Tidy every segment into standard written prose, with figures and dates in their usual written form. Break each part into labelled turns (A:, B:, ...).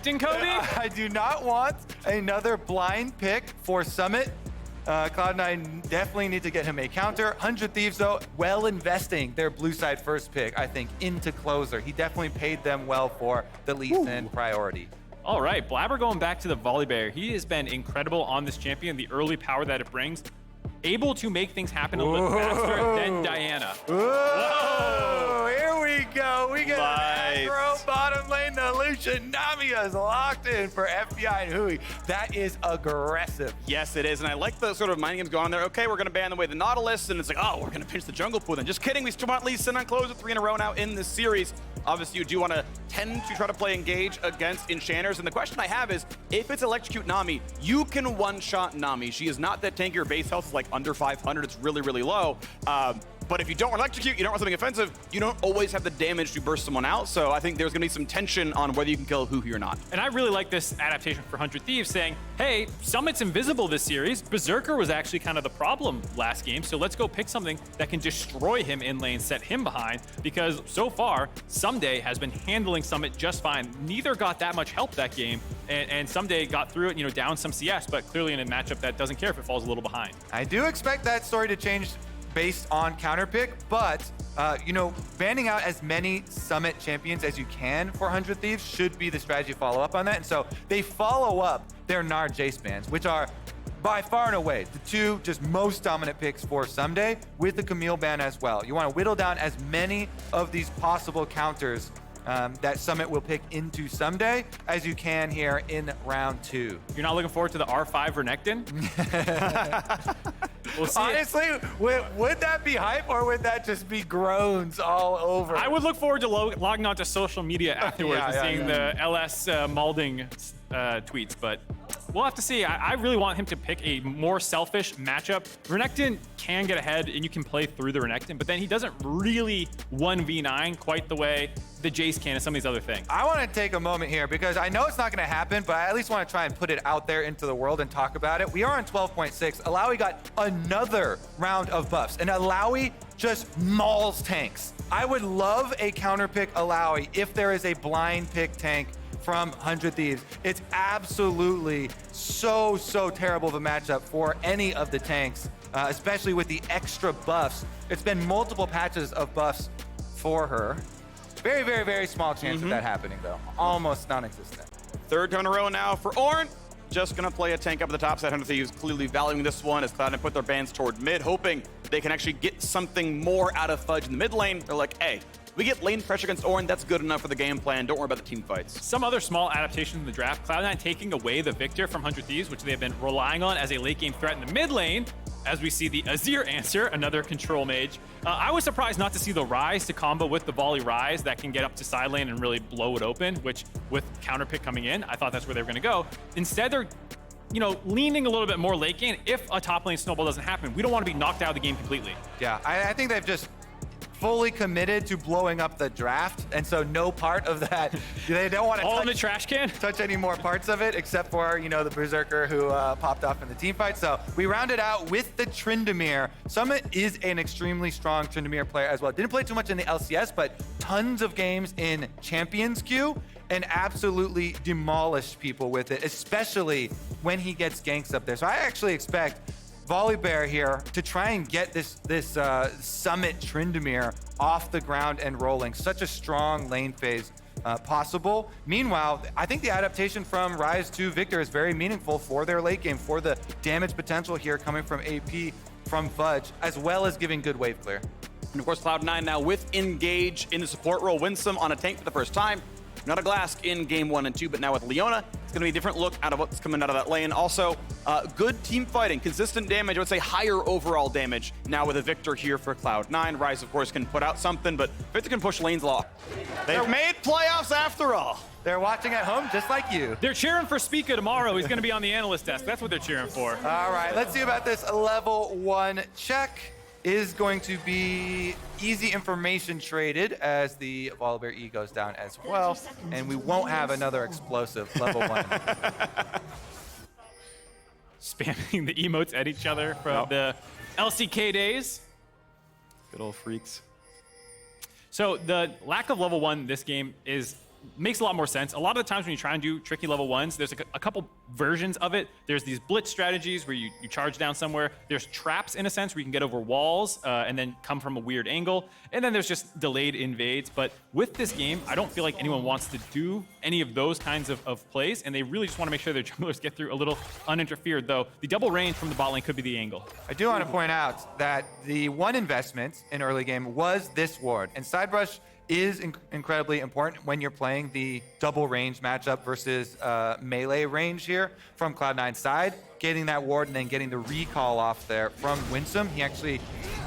A: Cody?
B: I do not want another blind pick for Summit. Cloud9 definitely need to get him a counter. 100 Thieves, though, well investing their blue side first pick, I think, into closer. He definitely paid them well for the Lee Sin priority.
A: All right, Blaber going back to the Volibear. He has been incredible on this champion, the early power that it brings. Able to make things happen a little faster than Diana.
B: Whoa, here we go. We get
C: Nice.
B: an aggro bottom lane. The Lucian Nami is locked in for FBI and Huhi. That is aggressive.
C: Yes, it is, and I like the sort of mind games going on there. Okay, we're going to ban away the Nautilus, and it's like, oh, we're going to pinch the jungle pool then. Just kidding, we still want Lee Sin on close with 3 in a row now in this series. Obviously, you do want to tend to try to play engage against enchanters, and the question I have is, if it's electrocute Nami, you can one-shot Nami. She is not that tanky. Her base health is like under 500. It's really, really low. But if you don't electrocute, you don't want something offensive, you don't always have the damage to burst someone out. So I think there's going to be some tension on whether you can kill Huhi or not.
A: And I really like this adaptation for 100 Thieves saying, hey, Summit's invisible this series. Berserker was actually kind of the problem last game, so let's go pick something that can destroy him in lane, set him behind, because so far, Ssumday has been handling Summit just fine. Neither got that much help that game, and Ssumday got through it, down some CS, but clearly in a matchup that doesn't care if it falls a little behind.
B: I do expect that story to change based on counterpick, but banning out as many Summit champions as you can for 100 Thieves should be the strategy to follow up on that. And so they follow up their Nard Jace bans, which are by far and away the two just most dominant picks for Ssumday, with the Camille ban as well. You want to whittle down as many of these possible counters that Summit will pick into Ssumday as you can here in round 2.
A: You're not looking forward to the R5 Renekton? We'll see.
B: Honestly, would that be hype, or would that just be groans all over?
A: I would look forward to logging onto social media afterwards and seeing the LS Malding tweets, but we'll have to see. I really want him to pick a more selfish matchup. Renekton can get ahead and you can play through the Renekton, but then he doesn't really 1v9 quite the way the Jace can and some of these other things.
B: I want to take a moment here because I know it's not going to happen, but I at least want to try and put it out there into the world and talk about it. We are on 12.6. Alawi got another round of buffs, and Alawi just mauls tanks. I would love a counterpick Alawi if there is a blind pick tank from 100 Thieves. It's absolutely so terrible of a matchup for any of the tanks, especially with the extra buffs. It's been multiple patches of buffs for her. Very small chance of that happening, though. Almost non-existent.
C: Third time in a row now for Ornn. Just going to play a tank up at the top side. 100 Thieves clearly valuing this one as Cloud9 put their bans toward mid, hoping they can actually get something more out of Fudge in the mid lane. They're like, hey, we get lane pressure against Ornn, that's good enough for the game plan. Don't worry about the team fights.
A: Some other small adaptations in the draft. Cloud9 taking away the Viktor from 100 Thieves, which they have been relying on as a late game threat in the mid lane, as we see the Azir answer, another control mage. I was surprised not to see the Rise to combo with the Volley Rise that can get up to side lane and really blow it open, which with counterpick coming in, I thought that's where they were going to go. Instead, they're leaning a little bit more late game. If a top lane snowball doesn't happen, we don't want to be knocked out of the game completely.
B: Yeah, I think they've just fully committed to blowing up the draft, and so no part of that. They don't want to
A: all in the trash can.
B: Touch any more parts of it, except for the Berserker who popped off in the team fight. So we rounded out with the Tryndamere. Summit is an extremely strong Tryndamere player as well. Didn't play too much in the LCS, but tons of games in Champions queue and absolutely demolished people with it, especially when he gets ganks up there. So I actually expect Volibear here to try and get this Summit Tryndamere off the ground and rolling. Such a strong lane phase possible. Meanwhile, I think the adaptation from Rise to Viktor is very meaningful for their late game, for the damage potential here coming from AP, from Fudge, as well as giving good wave clear.
C: And of course, Cloud9 now with Engage in the support role. Winsome on a tank for the first time. Not a Glass in game 1 and 2, but now with Leona, it's going to be a different look out of what's coming out of that lane. Also, good team fighting, consistent damage, I would say higher overall damage now with a Viktor here for Cloud9. Rise, of course, can put out something, but Viktor can push lanes a lot. They've made playoffs after all.
B: They're watching at home just like you.
A: They're cheering for Spica tomorrow. He's going to be on the analyst desk. That's what they're cheering for.
B: All right, let's see about this level 1 check. Is going to be easy information traded as the Volibear E goes down as well, and we won't have another explosive level 1.
A: Spamming the emotes at each other from the LCK days.
C: Good old freaks.
A: So the lack of level 1 this game is makes a lot more sense. A lot of the times when you try and do tricky level 1s, there's a couple versions of it. There's these blitz strategies where you charge down somewhere. There's traps, in a sense, where you can get over walls and then come from a weird angle. And then there's just delayed invades. But with this game, I don't feel like anyone wants to do any of those kinds of plays, and they really just want to make sure their junglers get through a little uninterfered, though. The double range from the bot lane could be the angle.
B: I do want to point out that the one investment in early game was this ward, and Sidebrush is incredibly important when you're playing the double range matchup versus melee range here from Cloud9's side. Getting that ward and then getting the recall off there from Winsome. He actually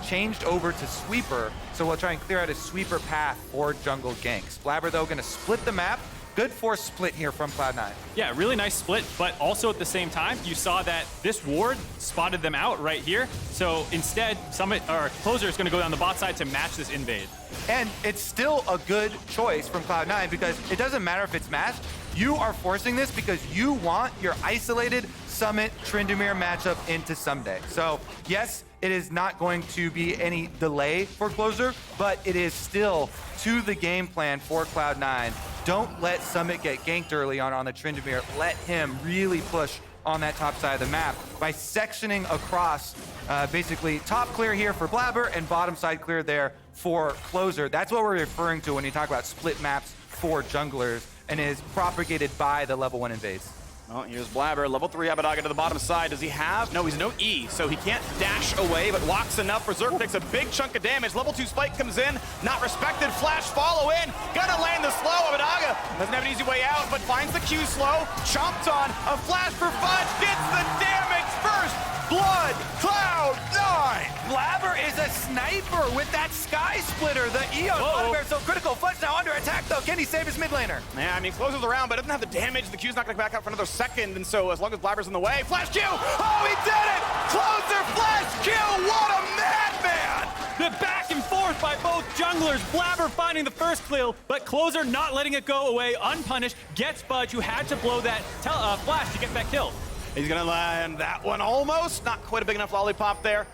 B: changed over to Sweeper, so we'll try and clear out a Sweeper path for jungle ganks. Blaber, though, going to split the map. Good force split here from Cloud9.
A: Yeah, really nice split, but also at the same time, you saw that this ward spotted them out right here. So instead, Closer is going to go down the bot side to match this invade.
B: And it's still a good choice from Cloud9 because it doesn't matter if it's matched. You are forcing this because you want your isolated Summit Tryndamere matchup into Ssumday. So yes, it is not going to be any delay for Closer, but it is still to the game plan for Cloud9. Don't let Summit get ganked early on the Tryndamere. Let him really push on that top side of the map by sectioning across basically top clear here for Blaber and bottom side clear there for Closer. That's what we're referring to when you talk about split maps for junglers, and is propagated by the level 1 invades.
C: Well, here's Blaber, level 3 Abbeddage to the bottom side. Does he have? No, he's no E, so he can't dash away, but walks enough. Berserker takes a big chunk of damage. Level 2 spike comes in, not respected. Flash follow in, gonna land the slow. Abbeddage doesn't have an easy way out, but finds the Q slow. Chomped on, a flash for Fudge, gets the damage first. Blood, Cloud9!
B: Blaber is a sniper with that Sky Splitter. The Eon Volibear so critical. Fudge now under attack, though. Can he save his mid laner?
C: Yeah, I mean, closes around, but doesn't have the damage. The Q's not going to back up for another second, and so as long as Blaber's in the way, Flash Q! Oh, he did it! Closer, Flash Q! What a madman!
A: The back and forth by both junglers. Blaber finding the first kill, but Closer not letting it go away unpunished. Gets Fudge, who had to blow that flash to get that kill.
C: He's gonna land that one almost. Not quite a big enough lollipop there.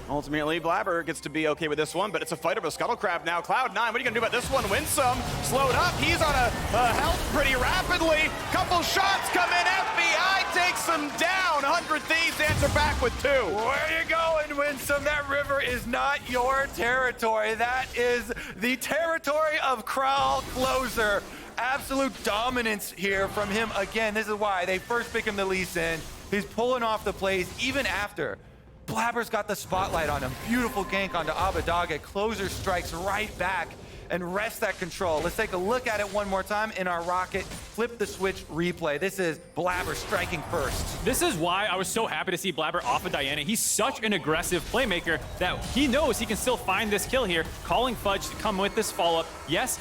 C: Ultimately, Blaber gets to be okay with this one, but it's a fight over the Scuttle Crab now. Cloud9, what are you gonna do about this one? Winsome slowed up. He's on a health pretty rapidly. Couple shots come in. FBI takes him down. 100 Thieves answer back with 2.
B: Where are you going, Winsome? That river is not your territory. That is the territory of Kral Closer. Absolute dominance here from him again. This is why they first pick him the Lee Sin. He's pulling off the plays even after. Blaber's got the spotlight on him. Beautiful gank onto Abbeddage. Closer strikes right back and rests that control. Let's take a look at it one more time in our Rocket Flip the Switch replay. This is Blaber striking first.
A: This is why I was so happy to see Blaber off of Diana. He's such an aggressive playmaker that he knows he can still find this kill here, calling Fudge to come with this follow-up. Yes,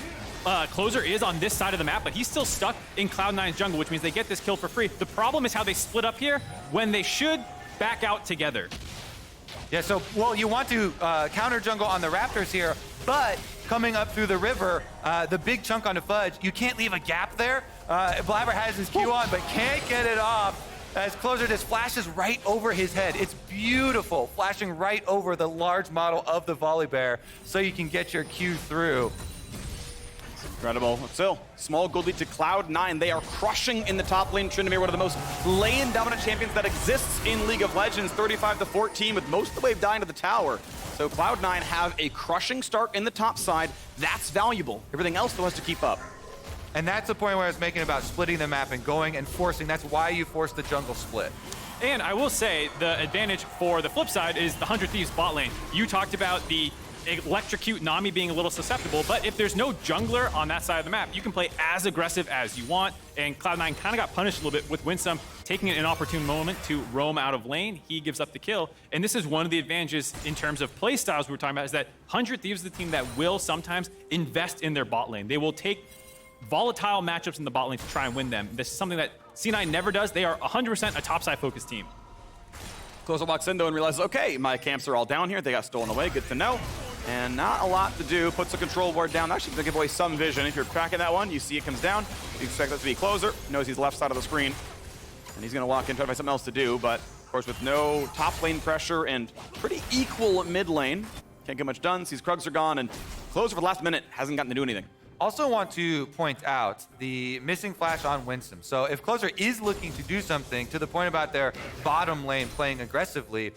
A: Closer is on this side of the map, but he's still stuck in Cloud9's jungle, which means they get this kill for free. The problem is how they split up here when they should back out together.
B: Yeah, so, well, you want to counter jungle on the Raptors here, but coming up through the river, the big chunk onto Fudge, you can't leave a gap there. Blaber has his Q on, but can't get it off as Closer just flashes right over his head. It's beautiful, flashing right over the large model of the Volibear so you can get your Q through.
C: Incredible. Still, small gold lead to Cloud9. They are crushing in the top lane. Tryndamere, one of the most lane-dominant champions that exists in League of Legends, 35-14, with most of the wave dying to the tower. So Cloud9 have a crushing start in the top side. That's valuable. Everything else still has to keep up.
B: And that's the point where I was making about splitting the map and going and forcing. That's why you force the jungle split.
A: And I will say the advantage for the flip side is the 100 Thieves bot lane. You talked about the electrocute Nami being a little susceptible, but if there's no jungler on that side of the map, you can play as aggressive as you want, and Cloud9 kind of got punished a little bit with Winsome taking an inopportune moment to roam out of lane. He gives up the kill, and this is one of the advantages in terms of play styles we were talking about, is that 100 Thieves is the team that will sometimes invest in their bot lane. They will take volatile matchups in the bot lane to try and win them. This is something that C9 never does. They are 100% a topside focused team.
C: Closer walks in though and realizes, okay, my camps are all down here. They got stolen away, good to know. And not a lot to do. Puts the control ward down. Actually gonna give away some vision. If you're tracking that one, you see it comes down. You expect that to be Closer. Knows he's left side of the screen. And he's gonna walk in, try to find something else to do. But of course with no top lane pressure and pretty equal mid lane, can't get much done. Sees Krugs are gone, and Closer for the last minute hasn't gotten to do anything.
B: Also want to point out the missing flash on Winsome. So if Closer is looking to do something to the point about their bottom lane playing aggressively,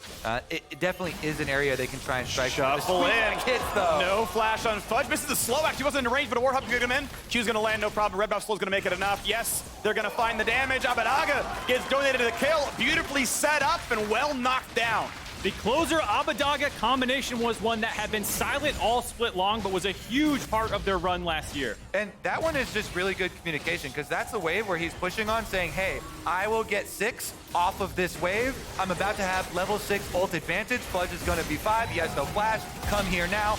B: it definitely is an area they can try and strike.
C: Shuffle in.
B: Hits, though.
C: No flash on Fudge. Misses the slow act. He wasn't in range, but a Warhawk could get him in. Q's going to land, no problem. Red buff slow's going to make it enough. Yes, they're going to find the damage. Abbeddage gets donated to the kill. Beautifully set up and well knocked down.
A: The Closer Abbeddage combination was one that had been silent all split long, but was a huge part of their run last year.
B: And that one is just really good communication, because that's the wave where he's pushing on, saying, hey, I will get 6 off of this wave. I'm about to have level 6 ult advantage. Fudge is going to be 5. He has no flash. Come here now.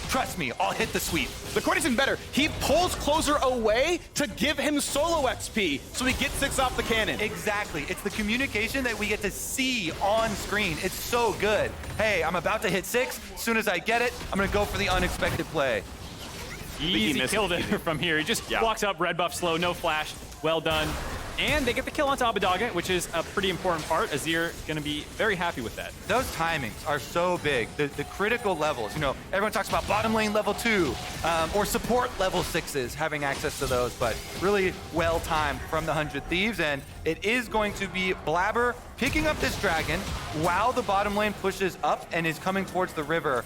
B: Trust me, I'll hit the sweep.
C: The coordinate's better. He pulls Closer away to give him solo XP, so he gets 6 off the cannon.
B: Exactly. It's the communication that we get to see on screen. It's so good. Hey, I'm about to hit 6. As soon as I get it, I'm going to go for the unexpected play.
A: Easy killed it from here. He just walks up, red buff slow, no flash. Well done. And they get the kill onto Abbeddage, which is a pretty important part. Azir going to be very happy with that.
B: Those timings are so big. The critical levels, you know, everyone talks about bottom lane level 2 or support level 6s having access to those, but really well timed from the 100 Thieves. And it is going to be Blaber picking up this dragon while the bottom lane pushes up and is coming towards the river.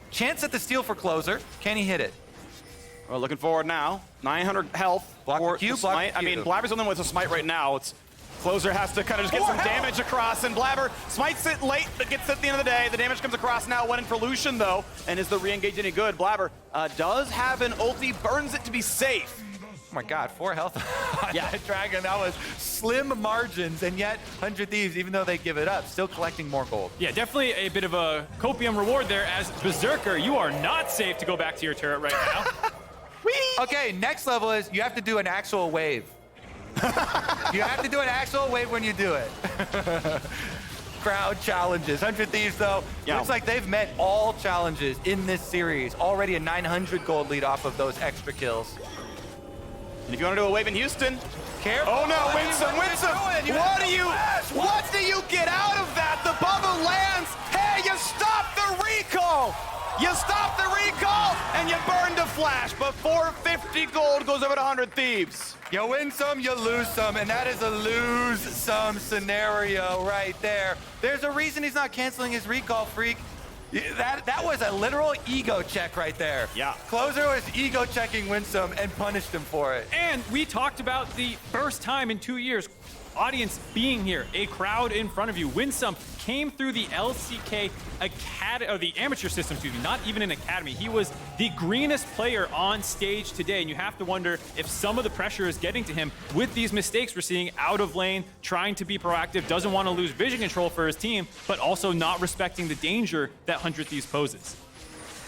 B: Chance at the steal for Closer. Can he hit it?
C: Well, looking forward now. 900 health.
B: Block the Q, block the Q.
C: I mean, Blaber's the only one with a smite right now. It's Closer has to kind of just get some damage across, and Blaber smites it late, but gets it at the end of the day. The damage comes across now. Went in for Lucian, though, and is the re-engage any good? Blaber does have an ulti, burns it to be safe.
B: Oh my God, 4 health on that dragon. That was slim margins, and yet 100 Thieves, even though they give it up, still collecting more gold.
A: Yeah, definitely a bit of a copium reward there as Berserker, you are not safe to go back to your turret right now.
B: Okay, next level is you have to do an actual wave. You have to do an actual wave when you do it. Crowd challenges. 100 Thieves, though, looks like they've met all challenges in this series. Already a 900 gold lead off of those extra kills.
C: And if you want to do a wave in Houston,
B: careful.
C: Oh no, Winsome. What do you get out of that? The bubble lands. Hey, you stop the recall. You stop the recall, and you burn the flash, but 450 gold goes over to 100 Thieves.
B: You win some, you lose some, and that is a lose some scenario right there. There's a reason he's not canceling his recall, Phreak. That was a literal ego check right there.
C: Yeah.
B: Closer was ego checking Winsome and punished him for it.
A: And we talked about the first time in 2 years, audience being here, a crowd in front of you. Winsome came through the LCK Academy, or the amateur system, excuse me, not even an academy. He was the greenest player on stage today, and you have to wonder if some of the pressure is getting to him with these mistakes we're seeing out of lane, trying to be proactive, doesn't want to lose vision control for his team, but also not respecting the danger that 100 Thieves poses.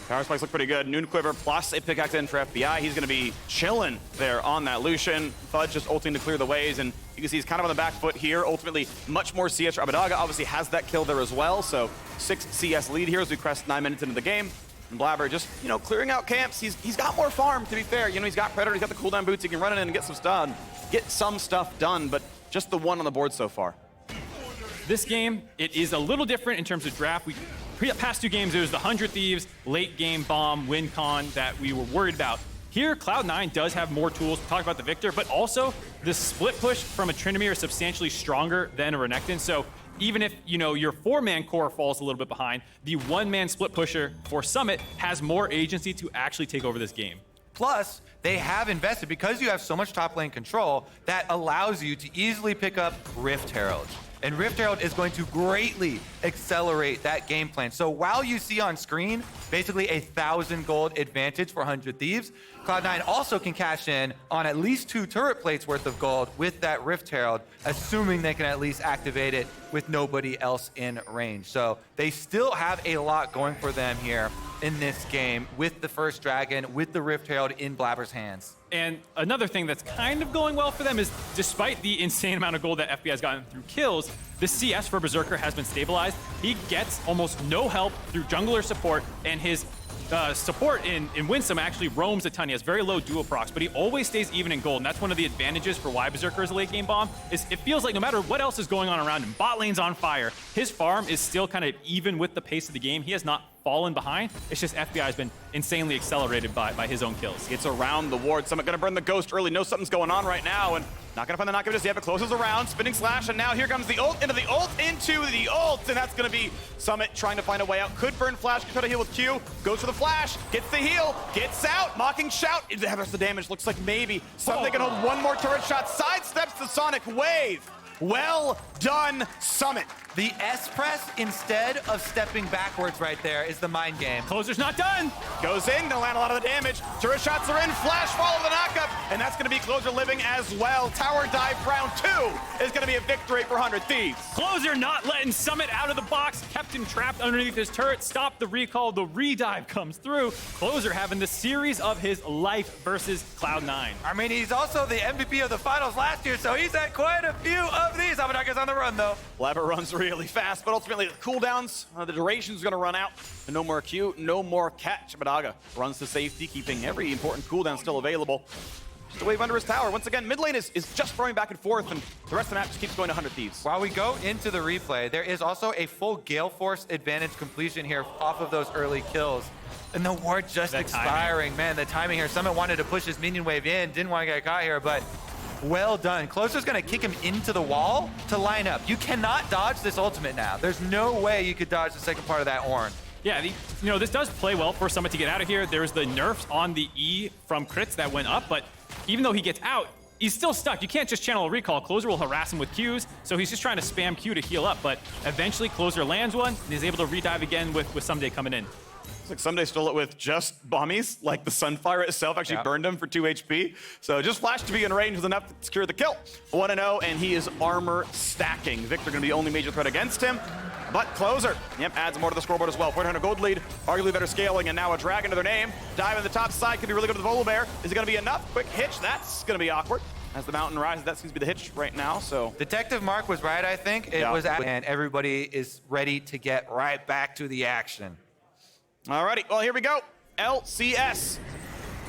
C: Power spikes look pretty good. Noon Quiver plus a pickaxe in for FBI. He's going to be chilling there on that Lucian. Fudge just ulting to clear the ways, and you can see he's kind of on the back foot here. Ultimately, much more CS. Abbeddage obviously has that kill there as well, so 6 CS lead here as we crest 9 minutes into the game. And Blaber just, you know, clearing out camps. He's got more farm, to be fair. You know, he's got Predator, he's got the cooldown boots. He can run in and get some stuff done, but just the one on the board so far.
A: This game, it is a little different in terms of draft. Past 2 games, it was the 100 Thieves, late game bomb, win con that we were worried about. Here, Cloud9 does have more tools. We talk about the Viktor, but also the split push from a Tryndamere is substantially stronger than a Renekton. So even if, you know, your 4-man core falls a little bit behind, the 1-man split pusher for Summit has more agency to actually take over this game.
B: Plus, they have invested, because you have so much top lane control, that allows you to easily pick up Rift Herald. And Rift Herald is going to greatly accelerate that game plan. So while you see on screen basically 1,000 gold advantage for 100 Thieves, Cloud9 also can cash in on at least 2 turret plates worth of gold with that Rift Herald, assuming they can at least activate it with nobody else in range. So they still have a lot going for them here in this game with the first dragon, with the Rift Herald in Blaber's hands.
A: And another thing that's kind of going well for them is, despite the insane amount of gold that FBI has gotten through kills, the CS for Berserker has been stabilized. He gets almost no help through jungler support, and his support in Winsome actually roams a ton. He has very low dual procs, but he always stays even in gold, and that's one of the advantages for why Berserker is a late game bomb, is it feels like no matter what else is going on around him, bot lane's on fire, his farm is still kind of even with the pace of the game. He has not fallen behind. It's just FBI has been insanely accelerated by his own kills.
C: It's around the ward. Summit gonna burn the ghost early. Knows something's going on right now, and not gonna find the knock just yet, but closes around. Spinning slash, and now here comes the ult into the ult, and that's gonna be Summit trying to find a way out. Could burn flash, could try to heal with Q. Goes for the flash, gets the heal, gets out. Mocking shout. That's the damage. Looks like maybe Ssumday can hold one more turret shot. Sidesteps the Sonic Wave. Well done, Summit.
B: The S press instead of stepping backwards right there is the mind game.
A: Closer's not done.
C: Goes in, gonna land a lot of the damage. Turret shots are in, flash follow the knockup, and that's gonna be Closer living as well. Tower dive round 2 is gonna be a victory for 100 Thieves.
A: Closer not letting Summit out of the box, kept him trapped underneath his turret, stopped the recall, the redive comes through. Closer having the series of his life versus Cloud9.
B: I mean, he's also the MVP of the finals last year, so he's had quite a few of these. Abbedage on the run, though.
C: Blaber runs really fast, but ultimately the cooldowns, the duration's gonna run out. And no more Q, no more catch. Abbedage runs to safety, keeping every important cooldown still available. Just a wave under his tower. Once again, mid lane is just throwing back and forth, and the rest of the map just keeps going to 100 Thieves.
B: While we go into the replay, there is also a full Gale Force advantage completion here off of those early kills. And the ward just expiring. Man, the timing here. Summit wanted to push his minion wave in, didn't want to get caught here, but well done. Closer's gonna kick him into the wall to line up. You cannot dodge this ultimate now. There's no way you could dodge the second part of that Ornn.
A: Yeah, this does play well for Summit to get out of here. There's the nerfs on the E from crits that went up, but even though he gets out, he's still stuck. You can't just channel a recall. Closer will harass him with Qs, so he's just trying to spam Q to heal up, but eventually Closer lands one, and is able to redive again with Ssumday coming in.
C: It's like Ssumday stole it with just bombies, like the Sunfire itself actually burned him for 2 HP. So just Flash to be in range was enough to secure the kill. 1-0, and he is armor stacking. Viktor gonna be the only major threat against him. But Closer, adds more to the scoreboard as well. 400 gold lead, arguably better scaling, and now a dragon to their name. Dive in the top side, could be really good with the Volibear. Is it gonna be enough? Quick hitch, that's gonna be awkward. As the mountain rises, that seems to be the hitch right now, so.
B: Detective Mark was right, I think. It was, and everybody is ready to get right back to the action.
C: Alrighty, well here we go. LCS.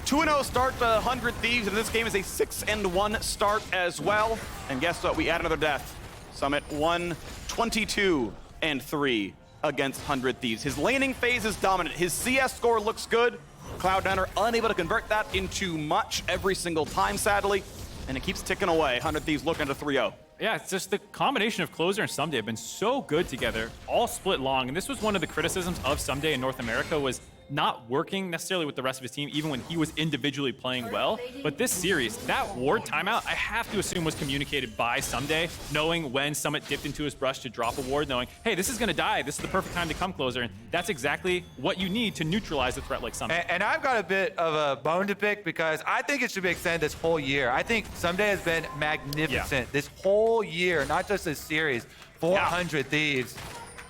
C: 2-0 start to 100 Thieves, and this game is a 6-1 start as well. And guess what? We add another death. Summit 1-22-3 against 100 Thieves. His laning phase is dominant. His CS score looks good. Cloud9 are unable to convert that into much every single time, sadly. And it keeps ticking away. 100 Thieves looking to 3-0.
A: Yeah, it's just the combination of Closer and Ssumday have been so good together, all split long. And this was one of the criticisms of Ssumday in North America, was not working necessarily with the rest of his team, even when he was individually playing well. But this series, that ward timeout, I have to assume was communicated by Ssumday, knowing when Summit dipped into his brush to drop a ward, knowing, hey, this is going to die. This is the perfect time to come Closer. And that's exactly what you need to neutralize a threat like Ssumday.
B: And I've got a bit of a bone to pick, because I think it should be extended this whole year. I think Ssumday has been magnificent this whole year, not just this series. 400 Thieves.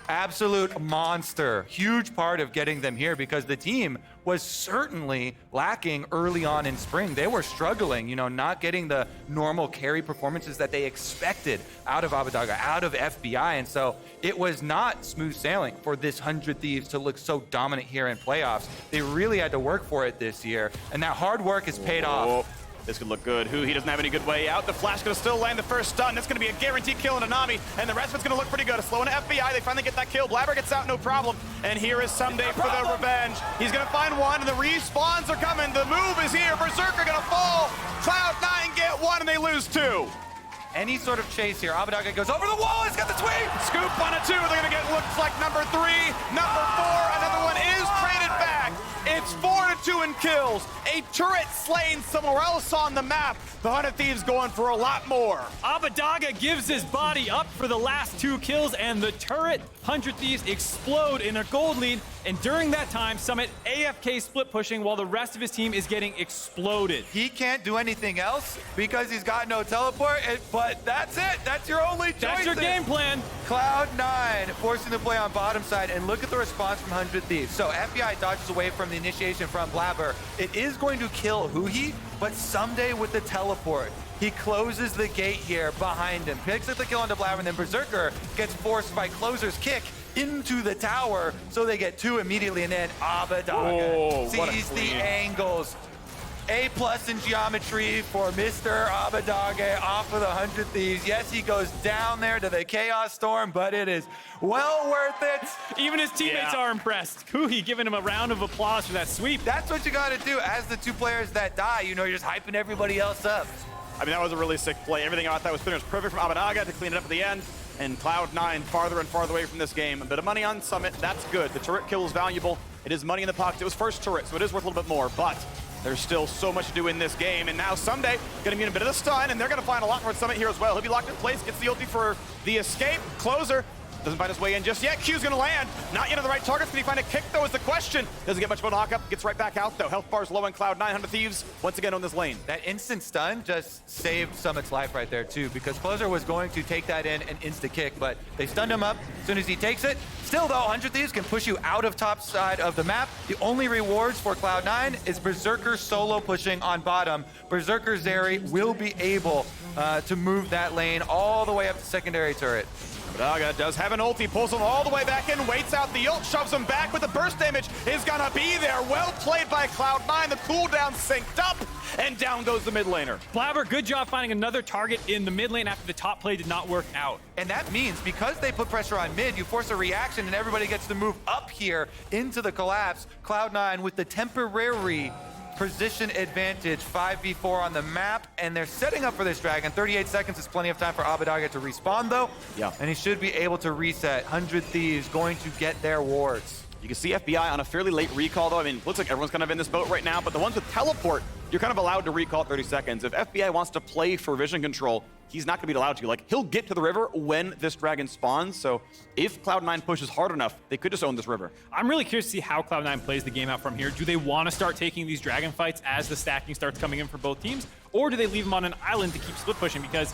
B: Absolute monster. Huge part of getting them here, because the team was certainly lacking early on in spring. They were struggling, not getting the normal carry performances that they expected out of Abbedage, out of FBI. And so it was not smooth sailing for this 100 Thieves to look so dominant here in playoffs. They really had to work for it this year, and that hard work has paid off.
C: This could look good. Huhi doesn't have any good way out. The flash gonna still land the first stun. That's gonna be a guaranteed kill into Nami, and the rest of it's gonna look pretty good. A slow into FBI, they finally get that kill. Blaber gets out, no problem. And here is Ssumday for the revenge. He's gonna find one, and the respawns are coming. The move is here. Berserker gonna fall. Cloud9 get one, and they lose 2.
B: Any sort of chase here. Abbedage goes over the wall. He's got the tweet.
C: Scoop on a 2. They're gonna get, looks like number 3, number 4. Another one is traded back. It's 4-2 in kills. A turret slain somewhere else on the map. The 100 Thieves going for a lot more.
A: Abbedage gives his body up for the last 2 kills, and the turret 100 Thieves explode in a gold lead. And during that time, Summit AFK split pushing while the rest of his team is getting exploded.
B: He can't do anything else because he's got no teleport, but that's it. That's your only choice.
A: That's your game plan.
B: Cloud9 forcing the play on bottom side, and look at the response from 100 Thieves. So FBI dodges away from the initiation from Blaber. It is going to kill Huhi, but Ssumday with the teleport. He closes the gate here behind him, picks up the kill onto Blaber, and then Berserker gets forced by Closer's kick into the tower, so they get 2 immediately, and then Abbedage sees the angles. A+ in geometry for Mr. Abbeddage off of the 100 Thieves. Yes, he goes down there to the Chaos Storm, but it is well worth it.
A: Even his teammates are impressed. Huhi giving him a round of applause for that sweep.
B: That's what you got to do as the 2 players that die. You know, you're just hyping everybody else up.
C: I mean, that was a really sick play. Everything about that was pretty much perfect from Abbeddage to clean it up at the end. And Cloud9 farther and farther away from this game. A bit of money on Summit, that's good. The turret kill is valuable. It is money in the pocket. It was first turret, so it is worth a little bit more, but there's still so much to do in this game. And now Ssumday gonna be in a bit of a stun, and they're gonna find a lot more at Summit here as well. He'll be locked in place, gets the ulti for the escape. Closer doesn't find his way in just yet. Q's gonna land. Not yet on the right targets. Can he find a kick though is the question. Doesn't get much of a knock up. Gets right back out though. Health bar's low on Cloud9. 100 Thieves once again on this lane.
B: That instant stun just saved Summit's life right there too, because Closer was going to take that in and insta kick, but they stunned him up as soon as he takes it. Still though, 100 Thieves can push you out of top side of the map. The only rewards for Cloud9 is Berserker solo pushing on bottom. Berserker Zeri will be able to move that lane all the way up to secondary turret.
C: Abbeddage does have an ulti, pulls him all the way back in, waits out the ult, shoves him back, but the burst damage is gonna be there. Well played by Cloud9. The cooldown synced up, and down goes the mid laner.
A: Blaber, good job finding another target in the mid lane after the top play did not work out.
B: And that means because they put pressure on mid, you force a reaction and everybody gets to move up here into the collapse. Cloud9 with the temporary position advantage, 5v4 on the map, and they're setting up for this dragon. 38 seconds is plenty of time for Abbeddage to respawn though.
C: Yeah.
B: And he should be able to reset. 100 Thieves going to get their wards.
C: You can see FBI on a fairly late recall though. I mean, looks like everyone's kind of in this boat right now, but the ones with teleport, you're kind of allowed to recall 30 seconds. If FBI wants to play for vision control, he's not gonna be allowed to. Like, he'll get to the river when this dragon spawns, so if Cloud9 pushes hard enough, they could just own this river.
A: I'm really curious to see how Cloud9 plays the game out from here. Do they want to start taking these dragon fights as the stacking starts coming in for both teams? Or do they leave them on an island to keep split pushing? Because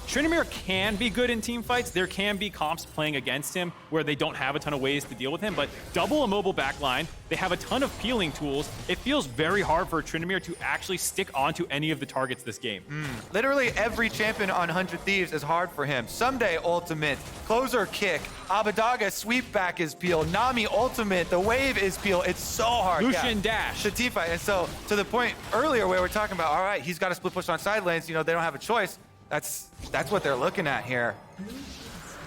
A: Tryndamere can be good in team fights. There can be comps playing against him where they don't have a ton of ways to deal with him, but double a mobile backline, they have a ton of peeling tools. It feels very hard for Tryndamere to actually stick onto any of the targets this game.
B: Literally every champion on 100 Thieves is hard for him. Ssumday ultimate, Closer kick, Abbeddage sweep back is peel, Nami ultimate, the wave is peel. It's so hard.
A: Lucian dash.
B: The team fight. And so to the point earlier where we're talking about, all right, he's got to split push on side lanes, you know, they don't have a choice. That's what they're looking at here.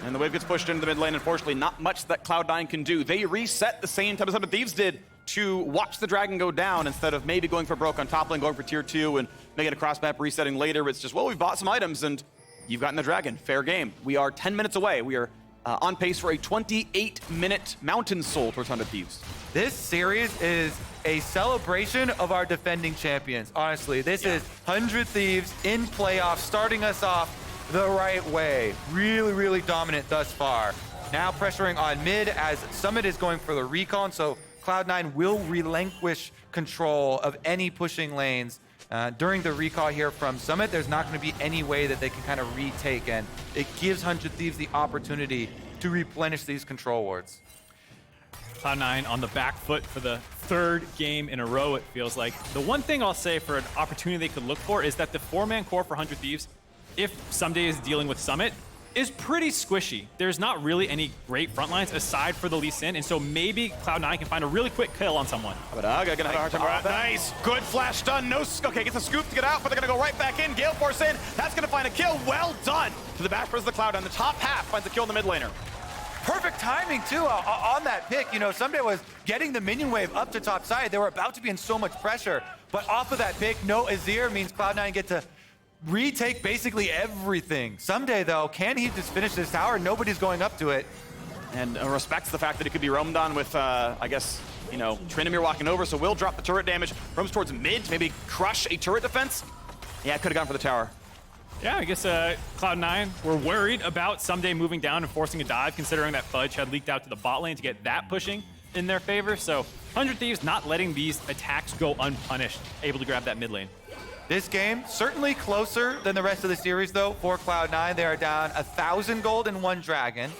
C: And the wave gets pushed into the mid lane. Unfortunately, not much that Cloud9 can do. They reset the same time as 100 Thieves did to watch the dragon go down instead of maybe going for broke on top lane, going for tier 2 and making a cross map resetting later. It's just, well, we've bought some items and you've gotten the dragon. Fair game. We are 10 minutes away. We are on pace for a 28-minute mountain soul towards 100 Thieves.
B: This series is a celebration of our defending champions. Honestly, this is 100 Thieves in playoffs, starting us off the right way. Really, really dominant thus far. Now pressuring on mid as Summit is going for the recall, and so Cloud9 will relinquish control of any pushing lanes. During the recall here from Summit, there's not going to be any way that they can kind of retake, and it gives 100 Thieves the opportunity to replenish these control wards.
A: Cloud9 on the back foot for the third game in a row, it feels like. The one thing I'll say for an opportunity they could look for is that the 4-man core for 100 Thieves, if Ssumday is dealing with Summit, is pretty squishy. There's not really any great front lines aside for the Lee Sin, and so maybe Cloud9 can find a really quick kill on someone.
C: Abbeddage gonna have a hard time. Nice, good flash stun. No, okay, gets a scoop to get out, but they're gonna go right back in. Gale Force in. That's gonna find a kill. Well done to the back versus the Cloud on the top half. Finds a kill in the mid laner.
B: Perfect timing too on that pick. You know, Ssumday was getting the minion wave up to top side. They were about to be in so much pressure, but off of that pick, no Azir means Cloud9 get to retake basically everything. Ssumday though, can he just finish this tower? Nobody's going up to it.
C: And respects the fact that it could be roamed on with, I guess, you know, Tryndamere walking over, so will drop the turret damage. Roams towards mid to maybe crush a turret defense. Yeah, could have gone for the tower.
A: Yeah, I guess Cloud9 were worried about Ssumday moving down and forcing a dive, considering that Fudge had leaked out to the bot lane to get that pushing in their favor. So 100 Thieves not letting these attacks go unpunished, able to grab that mid lane.
B: This game, certainly closer than the rest of the series though for Cloud9. They are down 1,000 gold and 1 dragon.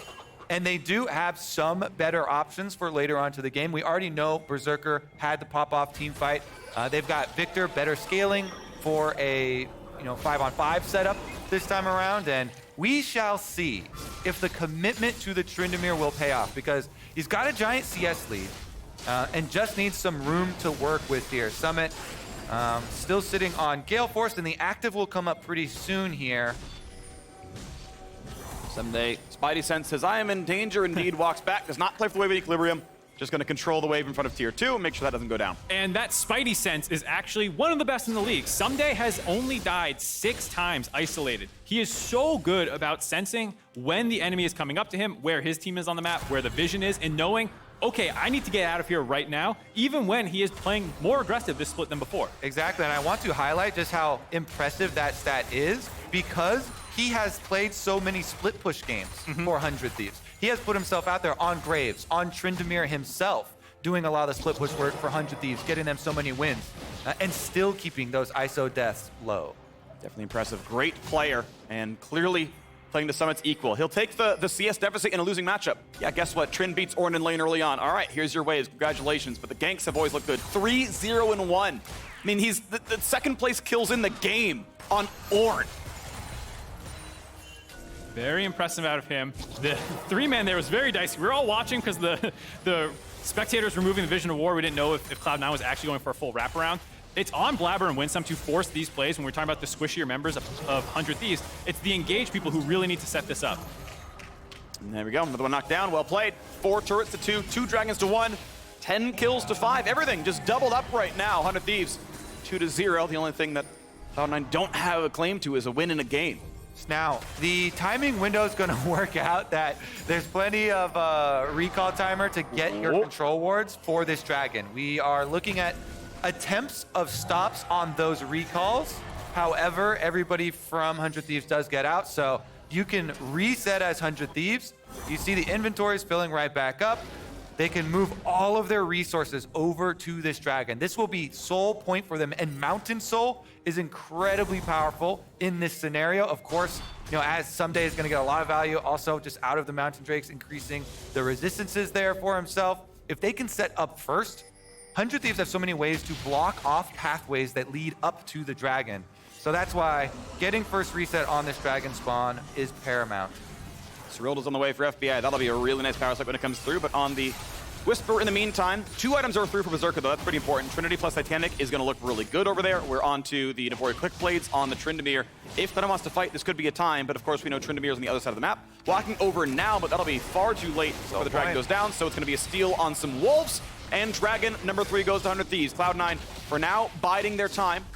B: And they do have some better options for later on to the game. We already know Berserker had the pop-off team fight. They've got Viktor, better scaling for a 5-on-5 setup this time around, and we shall see if the commitment to the Tryndamere will pay off, because he's got a giant CS lead and just needs some room to work with here. Summit Still sitting on Gale Force, and the active will come up pretty soon here.
C: Ssumday, Spidey sense says, I am in danger indeed, walks back, does not play for the wave of equilibrium, just going to control the wave in front of tier 2 and make sure that doesn't go down.
A: And that Spidey sense is actually one of the best in the league. Ssumday has only died 6 times isolated. He is so good about sensing when the enemy is coming up to him, where his team is on the map, where the vision is, and knowing, okay, I need to get out of here right now, even when he is playing more aggressive this split than before.
B: Exactly, and I want to highlight just how impressive that stat is, because he has played so many split push games for 100 Thieves. He has put himself out there on Graves, on Tryndamere himself, doing a lot of the split push work for 100 Thieves, getting them so many wins, and still keeping those ISO deaths low.
C: Definitely impressive. Great player, and clearly playing to Summit's equal. He'll take the CS deficit in a losing matchup. Yeah, guess what? Trynd beats Ornn in lane early on. All right, here's your waves. Congratulations. But the ganks have always looked good. 3-0-1. I mean, he's the second place kills in the game on Ornn.
A: Very impressive out of him. The 3-man there was very dicey. We were all watching because the spectators were moving the Vision of War. We didn't know if Cloud9 was actually going for a full wraparound. It's on Blaber and Winsome to force these plays when we're talking about the squishier members of 100 Thieves. It's the engaged people who really need to set this up.
C: And there we go. Another one knocked down. Well played. 4 turrets to 2, 2 dragons to 1, 10 kills to 5. Everything just doubled up right now. 100 Thieves 2-0. The only thing that Cloud9 don't have a claim to is a win in a game.
B: Now, the timing window is going to work out that there's plenty of recall timer to get your control wards for this dragon. We are looking at attempts of stops on those recalls. However, everybody from 100 Thieves does get out, so you can reset as 100 Thieves. You see the inventory is filling right back up. They can move all of their resources over to this dragon. This will be soul point for them, and Mountain Soul is incredibly powerful in this scenario. Of course, you know, as Ssumday is gonna get a lot of value, also just out of the Mountain Drakes, increasing the resistances there for himself. If they can set up first, 100 Thieves have so many ways to block off pathways that lead up to the dragon. So that's why getting first reset on this dragon spawn is paramount.
C: Cyrilda's on the way for FBI. That'll be a really nice power spike when it comes through, but on the Whisper in the meantime, 2 items are through for Berserker, though. That's pretty important. Trinity plus Titanic is going to look really good over there. We're on to the Devoured Click Blades on the Tryndamere. If Cloud9 wants to fight, this could be a time, but of course we know Tryndamere is on the other side of the map. Walking over now, but that'll be far too late before the dragon goes down, so it's going to be a steal on some wolves, and dragon number 3 goes to 100 Thieves. Cloud9, for now, biding their time,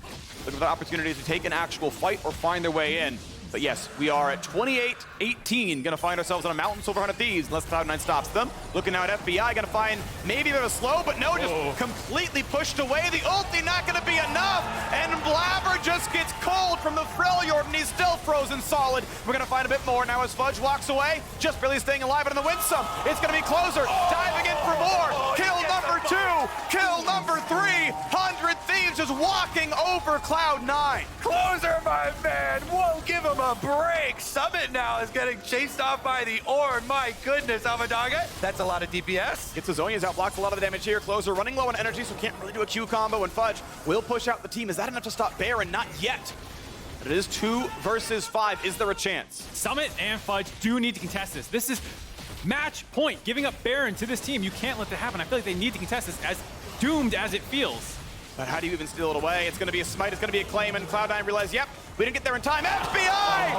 C: looking for the opportunity to take an actual fight or find their way in. But yes, we are at 28-18, gonna find ourselves on a mountain silver 100 Thieves unless Cloud9 stops them. Looking now at FBI, gonna find maybe a bit of a slow, but no, just completely pushed away. The ulti not gonna be enough, and Blaber just gets cold from the Freljord, and he's still frozen solid. We're gonna find a bit more now as Fudge walks away, just barely staying alive, and in the Winsome, it's gonna be Closer, diving in for more. Kill number 2, kill number 3, 100 Thieves just walking over Cloud9.
B: Closer, my man, won't give him a break. Summit now is getting chased off by the Ornn. My goodness, Abbeddage. That's a lot of DPS.
C: Gets the Zonias out, blocks a lot of the damage here. Closer running low on energy, so can't really do a Q combo, and Fudge will push out the team. Is that enough to stop Baron? Not yet. But it is 2 versus 5. Is there a chance?
A: Summit and Fudge do need to contest this. This is match point. Giving up Baron to this team, you can't let that happen. I feel like they need to contest this, as doomed as it feels.
C: But how do you even steal it away? It's going to be a smite, it's going to be a claim, and Cloud9 realize, yep, we didn't get there in time. FBI!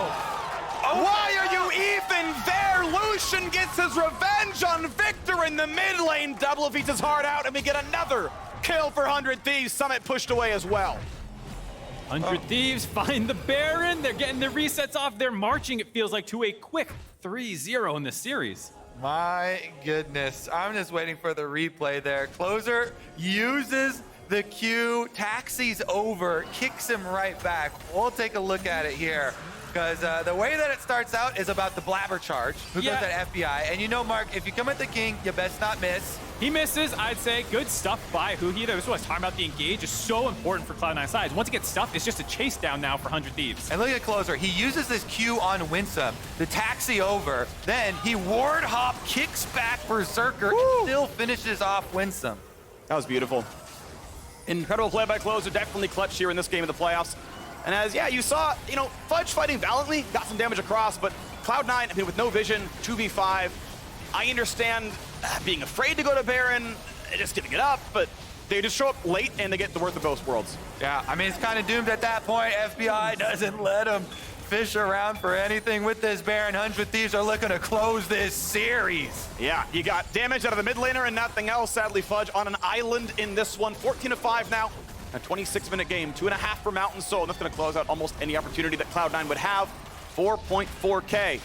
C: Why are you even there? Lucian gets his revenge on Viktor in the mid lane. Double defeats his heart out, and we get another kill for 100 Thieves. Summit pushed away as well.
A: 100 Thieves find the Baron. They're getting their resets off. They're marching, it feels like, to a quick 3-0 in this series.
B: My goodness. I'm just waiting for the replay there. Closer uses the Q, taxis over, kicks him right back. We'll take a look at it here, because the way that it starts out is about the Blaber charge, who goes at FBI. And you know, Mark, if you come at the king, you best not miss.
A: He misses, I'd say. Good stuff by Huhi. This is what I was talking about. The engage is so important for Cloud9 sides. Once it gets stuffed, it's just a chase down now for 100 Thieves.
B: And look at Closer. He uses this Q on Winsome, the taxi over. Then he ward hop, kicks back Berserker, and still finishes off Winsome.
C: That was beautiful. Incredible play by Closer, definitely clutch here in this game of the playoffs. And as, you saw, Fudge fighting valiantly, got some damage across, but Cloud9, I mean, with no vision, 2v5, I understand being afraid to go to Baron, just giving it up, but They just show up late and they get the worth of both worlds.
B: Yeah, I mean, it's kind of doomed at that point. FBI doesn't let them fish around for anything with this Baron. 100 Thieves are looking to close this series.
C: Yeah, you got damage out of the mid laner and nothing else. Sadly, Fudge on an island in this one. 14-5 now. A 26-minute game, 2.5 for Mountain Soul, and that's going to close out almost any opportunity that Cloud9 would have. 4.4K.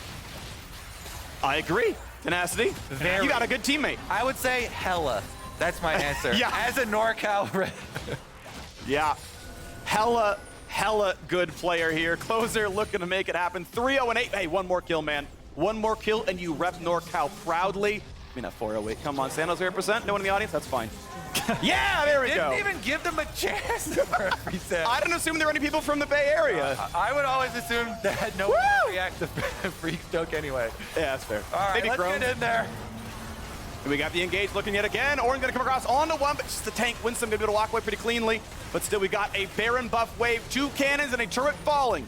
C: I agree, Tenacity. You got a good teammate.
B: I would say hella. That's my answer.
C: Yeah.
B: As a NorCal.
C: Yeah, hella good player here. Closer looking to make it happen. 3-0-8. Hey, one more kill, man. One more kill, and you rep NorCal proudly. I mean, not 4-0-8. Come on, Sandoz 0%. No one in the audience? That's fine. Yeah, there we go.
B: Didn't even give them a chance.
C: I didn't assume there were any people from the Bay Area.
B: I would always assume that no one would react to Phreak's joke anyway.
C: Yeah, that's fair.
B: All right,
C: maybe
B: let's
C: Grown.
B: get in there.
C: We got the engage looking yet again. Ornn gonna come across onto one, but just the tank. Winsome gonna be able to walk away pretty cleanly. But still, we got a Baron buff wave, 2 cannons, and a turret falling.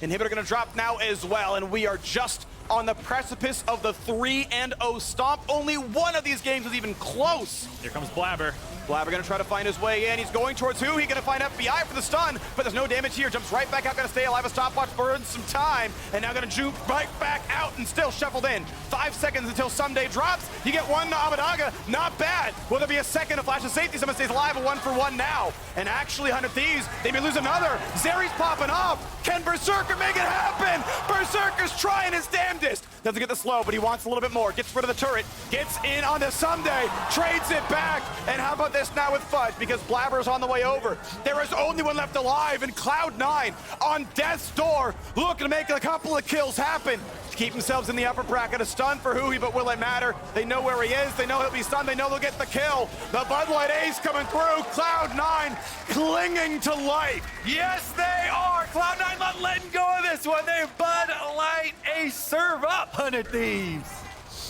C: Inhibitor gonna drop now as well, and we are just on the precipice of the 3-0 stomp. Only one of these games was even close.
A: Here comes Blaber.
C: Blaber gonna try to find his way in. He's going towards Huhi, gonna find FBI for the stun, but there's no damage here. Jumps right back out, gonna stay alive. A stopwatch burns some time, and now gonna juke right back out and still shuffled in. 5 seconds until Ssumday drops. You get one to Abbeddage, not bad. Will there be a second? A flash of safety, someone stays alive, a 1-for-1 now. And actually, 100 Thieves, they may lose another. Zeri's popping off. Can Berserker make it happen? Berserker's trying his damnedest. Doesn't get the slow, but he wants a little bit more. Gets rid of the turret, gets in onto Ssumday, trades it back. And how about this now with Fudge? Because Blaber's on the way over. There is only one left alive, and Cloud9 on death's door, looking to make a couple of kills happen to keep themselves in the upper bracket. A stun for Huhi, but will it matter? They know where he is. They know he'll be stunned. They know they'll get the kill. The Bud Light Ace coming through. Cloud9 clinging to life.
B: Yes, they are. Cloud9 not letting go of this one. They Bud Light Ace serve up 100 Thieves.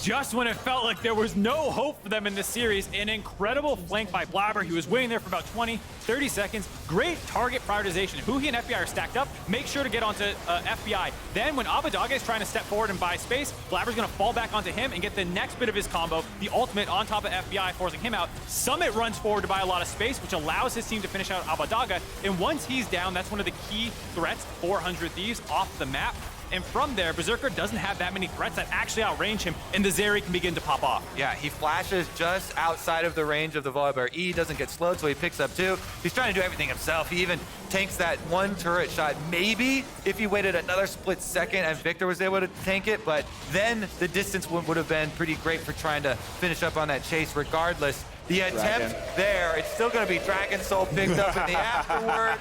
A: Just when it felt like there was no hope for them in this series, an incredible flank by Blaber. He was waiting there for about 20, 30 seconds. Great target prioritization. Huhi and FBI are stacked up. Make sure to get onto FBI. Then when Abbeddage is trying to step forward and buy space, Blaber's going to fall back onto him and get the next bit of his combo, the ultimate on top of FBI, forcing him out. Summit runs forward to buy a lot of space, which allows his team to finish out Abbeddage. And once he's down, that's one of the key threats for 100 Thieves off the map. And from there, Berserker doesn't have that many threats that actually outrange him, and the Zeri can begin to pop off.
B: Yeah, he flashes just outside of the range of the Volibear E, doesn't get slowed, so he picks up 2. He's trying to do everything himself. He even tanks that 1 turret shot. Maybe if he waited another split second and Viktor was able to tank it, but then the distance would have been pretty great for trying to finish up on that chase regardless. The attempt there, it's still going to be Dragon Soul picked up in the afterward.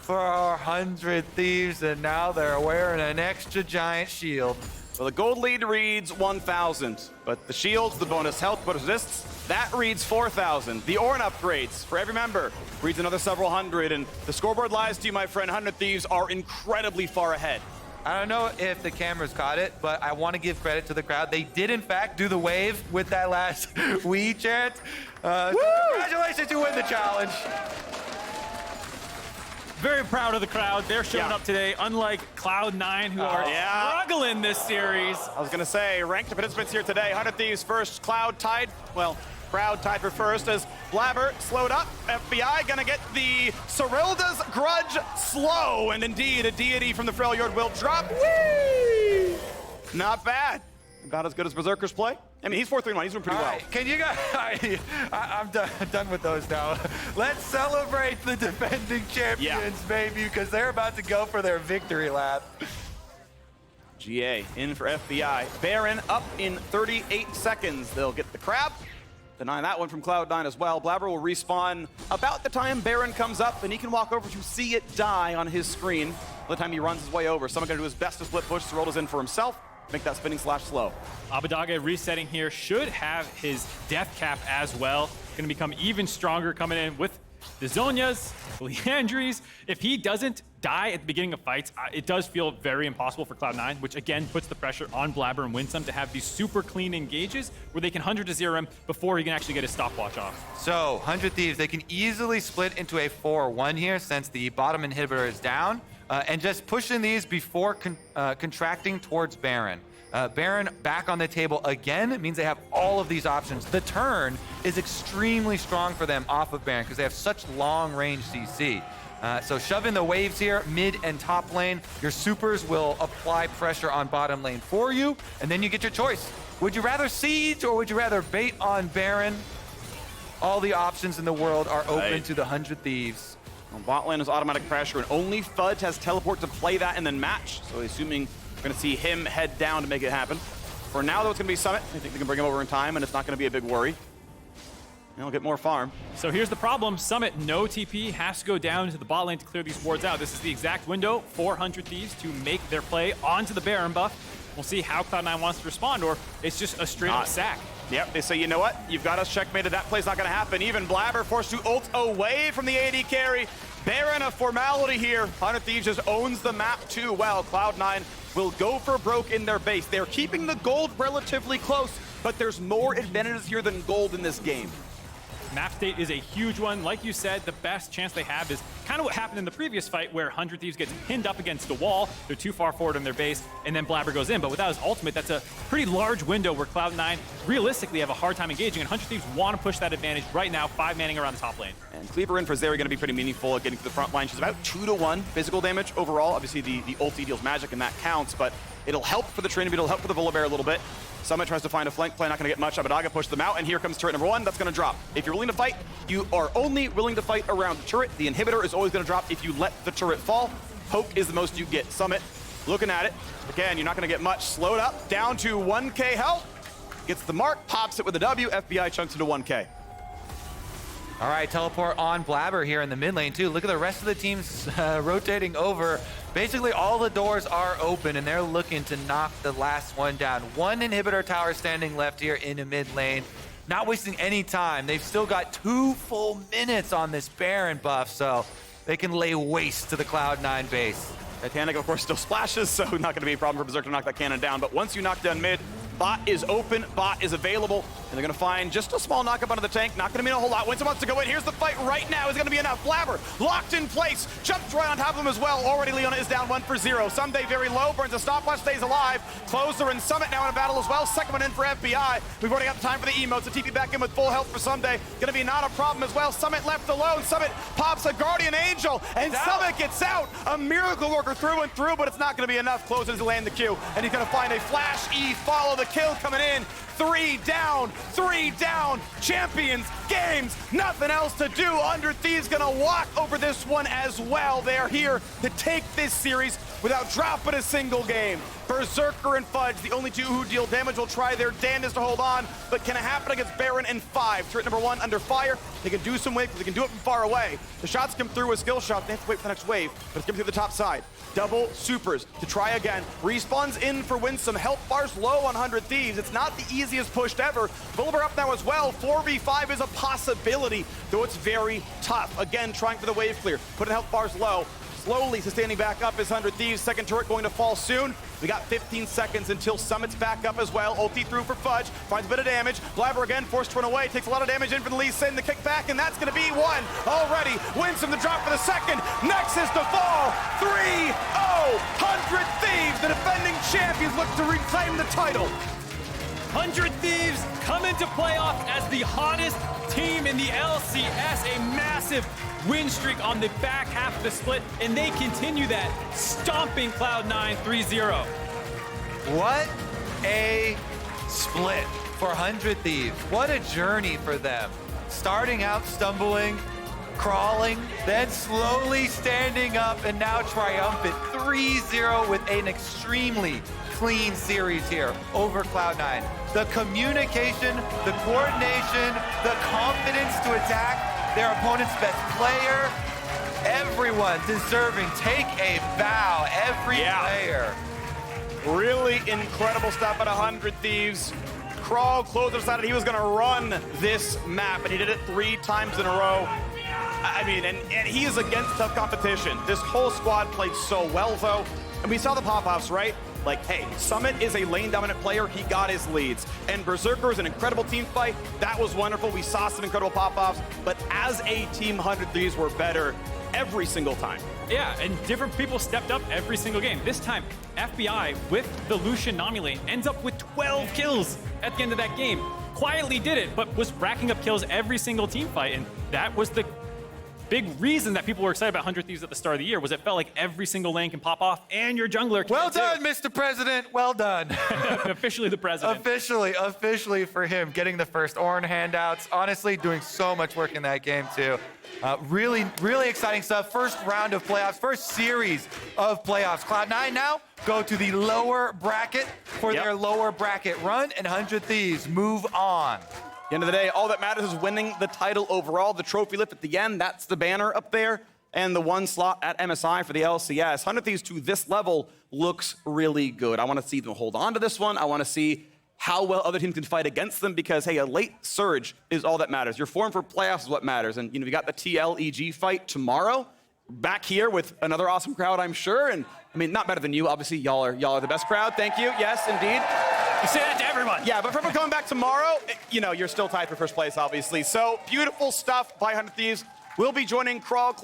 B: For our 100 Thieves, and now they're wearing an extra giant shield.
C: Well, the gold lead reads 1,000, but the shields, the bonus health, bonus resists, that reads 4,000. The Ornn upgrades for every member reads another several hundred, and the scoreboard lies to you, my friend. 100 Thieves are incredibly far ahead.
B: I don't know if the cameras caught it, but I want to give credit to the crowd. They did, in fact, do the wave with that last "we" chant. So congratulations, you win the challenge.
A: Very proud of the crowd. They're showing up today, unlike Cloud9, who are struggling this series.
C: I was going to say, ranked participants here today. 100 Thieves first, Cloud tied. Well, Crowd tied for first as Blaber slowed up. FBI going to get the Cyrilda's Grudge slow. And indeed, a deity from the Freljord will drop. Whee! Not bad. About as good as Berserker's play. I mean, he's 4-3-1. He's doing pretty well.
B: Can you guys... I'm done with those now. Let's celebrate the defending champions, baby, because they're about to go for their victory lap.
C: GA in for FBI. Baron up in 38 seconds. They'll get the crab. Deny that one from Cloud9 as well. Blaber will respawn about the time Baron comes up, and he can walk over to see it die on his screen. By the time he runs his way over, someone going to do his best to split push. Cyrilda's in for himself. Make that spinning slash slow.
A: Abbeddage resetting here should have his death cap as well. Going to become even stronger coming in with the Zhonyas, Leandries. If he doesn't die at the beginning of fights, it does feel very impossible for Cloud9, which again puts the pressure on Blaber and Winsome to have these super clean engages where they can 100-0 him before he can actually get his stopwatch off.
B: So, 100 Thieves, they can easily split into a 4-1 here since the bottom inhibitor is down. and just pushing these before contracting towards Baron. Baron back on the table again means they have all of these options. The turn is extremely strong for them off of Baron because they have such long-range CC. So shoving the waves here, mid and top lane. Your supers will apply pressure on bottom lane for you, and then you get your choice. Would you rather siege or would you rather bait on Baron? All the options in the world are open to the 100 Thieves.
C: Well, bot lane is automatic pressure, and only Fudge has teleport to play that and then match. So assuming we're going to see him head down to make it happen. For now, though, it's going to be Summit. I think they can bring him over in time, and it's not going to be a big worry. And he'll get more farm.
A: So here's the problem. Summit, no TP, has to go down to the bot lane to clear these wards out. This is the exact window for 100 Thieves to make their play onto the Baron buff. We'll see how Cloud9 wants to respond, or it's just a straight-up sack.
C: Yep, they say, you know what? You've got us checkmated. That play's not going to happen. Even Blaber forced to ult away from the AD carry. Baron, a formality here. 100 Thieves just owns the map too well. Cloud9 will go for broke in their base. They're keeping the gold relatively close, but there's more advantages here than gold in this game.
A: Map state is a huge one. Like you said, the best chance they have is kind of what happened in the previous fight where 100 Thieves gets pinned up against the wall. They're too far forward in their base, and then Blaber goes in. But without his ultimate, that's a pretty large window where Cloud9 realistically have a hard time engaging, and 100 Thieves want to push that advantage right now, 5-manning around the top lane.
C: And Cleaver in for Zeri going to be pretty meaningful at getting to the front line. She's about 2-to-1 physical damage overall. Obviously, the ulti deals magic, and that counts, but it'll help for the Tryndamere, it'll help for the Volibear a little bit. Summit tries to find a flank play, not going to get much. Abbeddage pushed them out, and here comes turret number 1. That's going to drop. If you're willing to fight, you are only willing to fight around the turret. The inhibitor is always going to drop if you let the turret fall. Poke is the most you get. Summit looking at it. Again, you're not going to get much. Slowed up, down to 1K health. Gets the mark, pops it with a W. FBI chunks into 1K.
B: All right, teleport on Blaber here in the mid lane too. Look at the rest of the teams rotating over. Basically, all the doors are open, and they're looking to knock the last one down. One inhibitor tower standing left here in the mid lane. Not wasting any time. They've still got 2 full minutes on this Baron buff, so they can lay waste to the Cloud9 base.
C: Titanic, of course, still splashes, so not going to be a problem for Berserker to knock that cannon down. But once you knock down mid, bot is open, bot is available, and they're going to find just a small knockup onto the tank. Not going to mean a whole lot. Winsome wants to go in. Here's the fight right now. Is going to be enough. Blaber locked in place. Jumps right on top of him as well. Already Leona is down 1 for 0. Ssumday very low. Burns a stopwatch, stays alive. Closer and Summit now in a battle as well. Second one in for FBI. We've already got the time for the emotes. So TP back in with full health for Ssumday. Going to be not a problem as well. Summit left alone. Summit pops a Guardian Angel, and Summit gets out. A miracle worker through and through, but it's not going to be enough. Closes to land the Q, and he's going to find a flash E, follow the kill coming in. 3 down, champions, games, nothing else to do. 100 Thieves gonna walk over this one as well. They're here to take this series without dropping a single game. Berserker and Fudge, the only 2 who deal damage, will try their damnedest to hold on, but can it happen against Baron and 5? Turret number 1 under fire. They can do some waves, they can do it from far away. The shots come through with skill shot. They have to wait for the next wave, but it's coming through the top side. Double supers to try again. Respawns in for Winsome. Health bars low on 100 Thieves. It's not the easiest push ever. Volibear up now as well. 4v5 is a possibility, though it's very tough. Again, trying for the wave clear. Putting health bars low. Slowly sustaining back up is 100 Thieves. Second turret going to fall soon. We got 15 seconds until Summit's back up as well. Ulti through for Fudge. Finds a bit of damage. Blaber again forced to run away. Takes a lot of damage in from the Lee Sin. The kick back, and that's going to be 1 already. Winsome the drop for the second. Nexus to fall. 3-0. 100 Thieves, the defending champions, look to reclaim the title.
A: 100 Thieves come into playoffs as the hottest team in the LCS. A massive win streak on the back half of the split, and they continue that, stomping Cloud9 3-0.
B: What a split for 100 Thieves. What a journey for them. Starting out stumbling, crawling, then slowly standing up, and now triumphant 3-0 with an extremely clean series here over Cloud9. The communication, the coordination, the confidence to attack their opponent's best player. Everyone deserving. Take a bow, every player.
C: Really incredible stuff at 100 Thieves. Crawl, Closer decided he was going to run this map, and he did it 3 times in a row. I mean, and he is against tough competition. This whole squad played so well, though. And we saw the pop-offs, right? like, hey, Summit is a lane-dominant player. He got his leads. And Berserker is an incredible team fight. That was wonderful. We saw some incredible pop-offs. But as a team, 100 Thieves were better every single time.
A: Yeah, and different people stepped up every single game. This time, FBI with the Lucian Nami lane ends up with 12 kills at the end of that game. Quietly did it, but was racking up kills every single team fight, and that was the big reason that people were excited about 100 Thieves at the start of the year, was it felt like every single lane can pop off, and your jungler can.
B: Well
A: too.
B: done, Mr. President. Well done.
A: Officially the president.
B: Officially for him, getting the first Ornn handouts. Honestly, doing so much work in that game too. Really exciting stuff. First round of playoffs, first series of playoffs. Cloud9 now go to the lower bracket for their lower bracket run, and 100 Thieves move on.
C: At the end of the day, all that matters is winning the title overall. The trophy lift at the end, that's the banner up there, and the one slot at MSI for the LCS. 100 Thieves to this level looks really good. I want to see them hold on to this one. I want to see how well other teams can fight against them, because, hey, a late surge is all that matters. Your form for playoffs is what matters. And, you know, we got the TLEG fight tomorrow, back here with another awesome crowd, I'm sure. And, I mean, not better than you, obviously. Y'all are the best crowd. Thank you. Yes, indeed.
A: You say that to everyone.
C: Yeah, but for coming back tomorrow, you know, you're still tied for first place, obviously. So, beautiful stuff by 100 Thieves. We'll be joining Crawl